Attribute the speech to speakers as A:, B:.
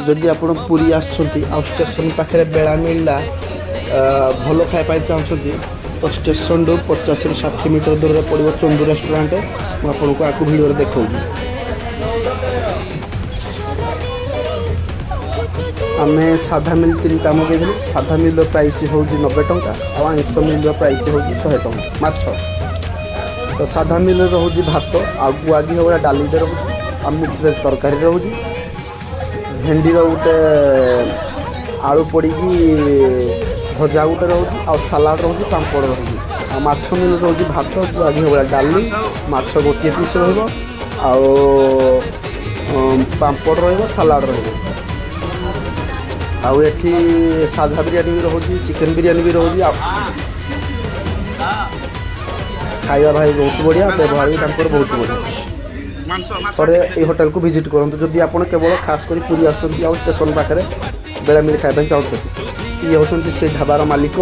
A: जदि आप पुरी आसन पाखे बेला मिलला भल खावाई चाहते तो स्टेशन रू 50-60 मीटर दूर में पड़ो चंदू रेस्टोरेंट मुझे आपको भिडियो देखा आम साधा मिल 3टा मगेलु साधा मिल प्राइस हूँ 90 टंका और आइंष मिल प्राइस हूँ 100 टंका माछ तो साधा मिल रोचे भात आगु आगे हो डालीटे रोचे आ मिक्स वेज तरकारी रोचे भेंडी गोटे आलू पड़ी भजा गोटे रोचे आ सालाड रोचे पापड़ रोचे आ माछ मिल रोचे भात आगे हो डाली माछ गोटे पीस पापड़ रलाड रही आउ एठी साधा बिरियानी भी रोचे चिकेन बिरियानी भी रोचे खाଇବା भाई बहुत बढ़िया व्यवहार भी बहुत बढ़िया थोड़े ये होटेल को विजिट करूँ जदि आप केवल खास कर पूरी आसुँच स्टेशन पाखे बेला मिल खाया चाहते ये होती से ढाबार मालिक